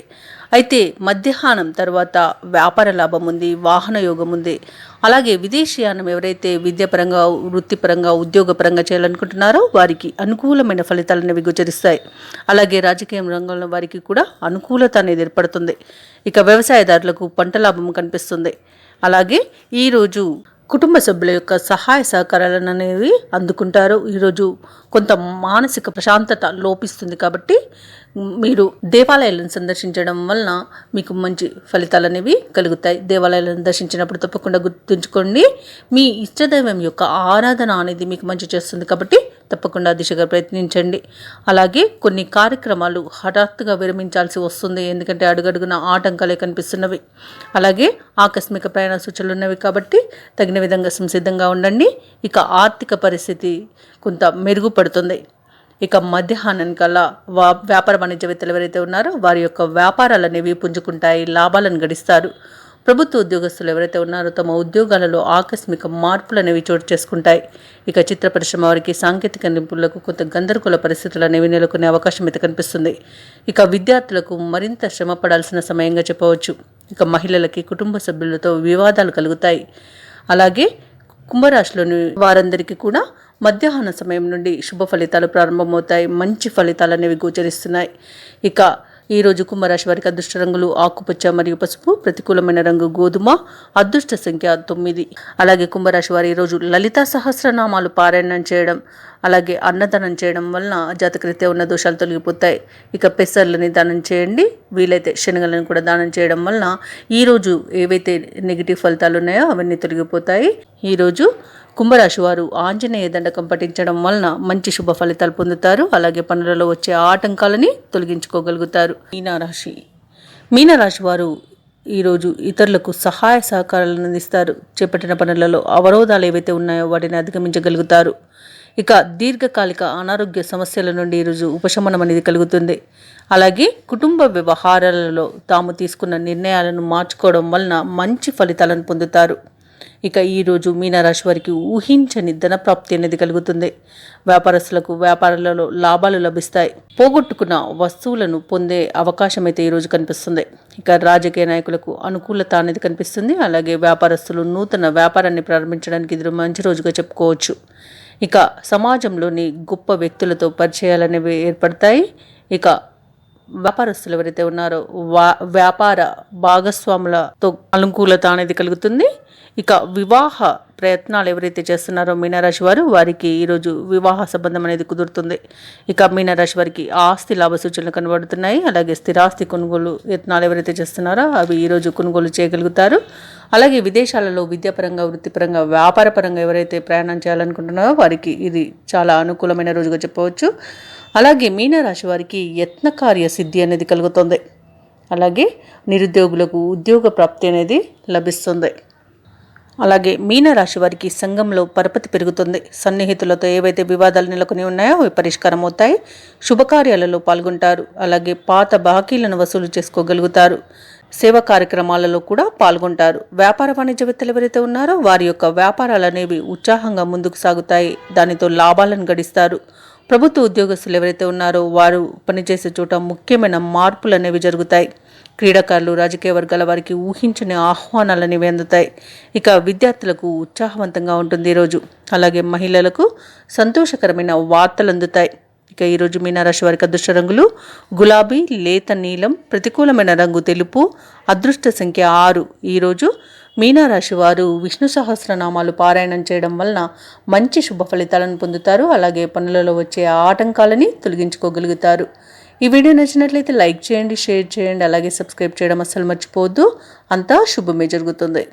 అయితే మధ్యాహ్నం తర్వాత వ్యాపార లాభం ఉంది, వాహన యోగం ఉంది. అలాగే విదేశీయానం ఎవరైతే విద్యాపరంగా, వృత్తిపరంగా, ఉద్యోగపరంగా చేయాలనుకుంటున్నారో వారికి అనుకూలమైన ఫలితాలు అనేవి గోచరిస్తాయి. అలాగే రాజకీయ రంగంలో వారికి కూడా అనుకూలత అనేది ఏర్పడుతుంది. ఇక వ్యవసాయదారులకు పంట లాభం కనిపిస్తుంది. అలాగే ఈరోజు కుటుంబ సభ్యుల యొక్క సహాయ సహకారాలను అనేవి అందుకుంటారు. ఈరోజు కొంత మానసిక ప్రశాంతత లోపిస్తుంది కాబట్టి మీరు దేవాలయాలను సందర్శించడం వలన మీకు మంచి ఫలితాలు అనేవి కలుగుతాయి. దేవాలయాలను దర్శించినప్పుడు తప్పకుండా గుర్తుంచుకోండి, మీ ఇష్టదైవం యొక్క ఆరాధన అనేది మీకు మంచి చేస్తుంది కాబట్టి తప్పకుండా దిశగా ప్రయత్నించండి. అలాగే కొన్ని కార్యక్రమాలు హఠాత్తుగా విరమించాల్సి వస్తుంది, ఎందుకంటే అడుగడుగున ఆటంకాలే కనిపిస్తున్నవి. అలాగే ఆకస్మిక ప్రయాణ సూచనలు ఉన్నవి కాబట్టి తగిన విధంగా సంసిద్ధంగా ఉండండి. ఇక ఆర్థిక పరిస్థితి కొంత మెరుగుపడుతుంది. ఇక మధ్యాహ్నం కల్లా వ్యాపార వాణిజ్యవేత్తలు ఎవరైతే ఉన్నారో వారి యొక్క వ్యాపారాలు అనేవి పుంజుకుంటాయి, లాభాలను గడిస్తారు. ప్రభుత్వ ఉద్యోగస్తులు ఎవరైతే ఉన్నారో తమ ఉద్యోగాలలో ఆకస్మిక మార్పులు అనేవి చోటు చేసుకుంటాయి. ఇక చిత్ర పరిశ్రమ వారికి, సాంకేతిక నిపుణులకు కొంత గందరగోళ పరిస్థితులు అనేవి నెలకొనే అవకాశం అయితే కనిపిస్తుంది. ఇక విద్యార్థులకు మరింత శ్రమ పడాల్సిన సమయంగా చెప్పవచ్చు. ఇక మహిళలకి కుటుంబ సభ్యులతో వివాదాలు కలుగుతాయి. అలాగే కుంభరాశిలోని వారందరికీ కూడా మధ్యాహ్న సమయం నుండి శుభ ఫలితాలు ప్రారంభమవుతాయి. మంచి ఫలితాలు అనేవి గోచరిస్తున్నాయి. ఇక ఈ రోజు కుంభరాశి వారికి అదృష్ట రంగులు ఆకుపచ్చ మరియు పసుపు, ప్రతికూలమైన రంగు గోధుమ, అదృష్ట సంఖ్య 9. అలాగే కుంభరాశి వారు ఈరోజు లలితా సహస్రనామాలు పారాయణం చేయడం, అలాగే అన్నదానం చేయడం వలన జాతకరీత్యా ఉన్న దోషాలు తొలగిపోతాయి. ఇక పెసర్లని దానం చేయండి, వీలైతే శనగలను కూడా దానం చేయడం వలన ఈరోజు ఏవైతే నెగిటివ్ ఫలితాలు ఉన్నాయో అవన్నీ తొలగిపోతాయి. ఈరోజు కుంభరాశి వారు ఆంజనేయ దండకం పఠించడం వలన మంచి శుభ ఫలితాలు పొందుతారు. అలాగే పనులలో వచ్చే ఆటంకాలని తొలగించుకోగలుగుతారు. మీనరాశి వారు ఈరోజు ఇతరులకు సహాయ సహకారాలను అందిస్తారు. చేపట్టిన పనులలో అవరోధాలు ఏవైతే ఉన్నాయో వాటిని అధిగమించగలుగుతారు. ఇక దీర్ఘకాలిక అనారోగ్య సమస్యల నుండి ఈరోజు ఉపశమనం అనేది కలుగుతుంది. అలాగే కుటుంబ వ్యవహారాలలో తాము తీసుకున్న నిర్ణయాలను మార్చుకోవడం వలన మంచి ఫలితాలను పొందుతారు. ఇక ఈరోజు మీనరాశి వారికి ఊహించని ధన ప్రాప్తి అనేది కలుగుతుంది. వ్యాపారస్తులకు వ్యాపారాలలో లాభాలు లభిస్తాయి. పోగొట్టుకున్న వస్తువులను పొందే అవకాశం అయితే ఈరోజు కనిపిస్తుంది. ఇక రాజకీయ నాయకులకు అనుకూలత అనేది కనిపిస్తుంది. అలాగే వ్యాపారస్తులు నూతన వ్యాపారాన్ని ప్రారంభించడానికి ఇది మంచి రోజుగా చెప్పుకోవచ్చు. ఇక సమాజంలోని గొప్ప వ్యక్తులతో పరిచయాలనేవి ఏర్పడతాయి. ఇక వ్యాపారస్తులు ఎవరైతే ఉన్నారో వ్యాపార భాగస్వాములతో అనుకూలత అనేది కలుగుతుంది. ఇక వివాహ ప్రయత్నాలు ఎవరైతే చేస్తున్నారో మీనరాశి వారు వారికి ఈరోజు వివాహ సంబంధం అనేది కుదురుతుంది. ఇక మీనరాశి వారికి ఆస్తి లాభ సూచనలు కనబడుతున్నాయి. అలాగే స్థిరాస్తి కొనుగోలు యత్నాలు ఎవరైతే చేస్తున్నారో అవి ఈరోజు కొనుగోలు చేయగలుగుతారు. అలాగే విదేశాలలో విద్యాపరంగా, వృత్తిపరంగా, వ్యాపారపరంగా ఎవరైతే ప్రయాణం చేయాలనుకుంటున్నారో వారికి ఇది చాలా అనుకూలమైన రోజుగా చెప్పవచ్చు. అలాగే మీనరాశి వారికి యత్నకార్య సిద్ధి అనేది కలుగుతుంది. అలాగే నిరుద్యోగులకు ఉద్యోగ ప్రాప్తి అనేది లభిస్తుంది. అలాగే మీనరాశి వారికి సంఘంలో పరపతి పెరుగుతుంది. సన్నిహితులతో ఏవైతే వివాదాలు నెలకొని ఉన్నాయో అవి పరిష్కారం అవుతాయి. శుభకార్యాలలో పాల్గొంటారు. అలాగే పాత బాకీలను వసూలు చేసుకోగలుగుతారు. సేవా కార్యక్రమాలలో కూడా పాల్గొంటారు. వ్యాపార వాణిజ్యవేత్తలు ఎవరైతే ఉన్నారో వారి యొక్క వ్యాపారాలు అనేవి ఉత్సాహంగా ముందుకు సాగుతాయి. దానితో లాభాలను గడిస్తారు. ప్రభుత్వ ఉద్యోగస్తులు ఎవరైతే ఉన్నారో వారు పనిచేసే చోట ముఖ్యమైన మార్పులు అనేవి జరుగుతాయి. క్రీడాకారులు, రాజకీయ వర్గాల వారికి ఊహించని ఆహ్వానాలు అనేవి అందుతాయి. ఇక విద్యార్థులకు ఉత్సాహవంతంగా ఉంటుంది ఈరోజు. అలాగే మహిళలకు సంతోషకరమైన వార్తలు అందుతాయి. ఇక ఈరోజు మీనరాశి వారికి అదృష్ట రంగులు గులాబీ, లేత నీలం, ప్రతికూలమైన రంగు తెలుపు, అదృష్ట సంఖ్య 6. ఈరోజు మీనరాశి వారు విష్ణు సహస్రనామాలు పారాయణం చేయడం వలన మంచి శుభ ఫలితాలను పొందుతారు. అలాగే పనులలో వచ్చే ఆటంకాలని తొలగించుకోగలుగుతారు. ఈ వీడియో నచ్చినట్లయితే లైక్ చేయండి, షేర్ చేయండి, అలాగే సబ్స్క్రైబ్ చేయడం అస్సలు మర్చిపోవద్దు. అంతా శుభమే జరుగుతుంది.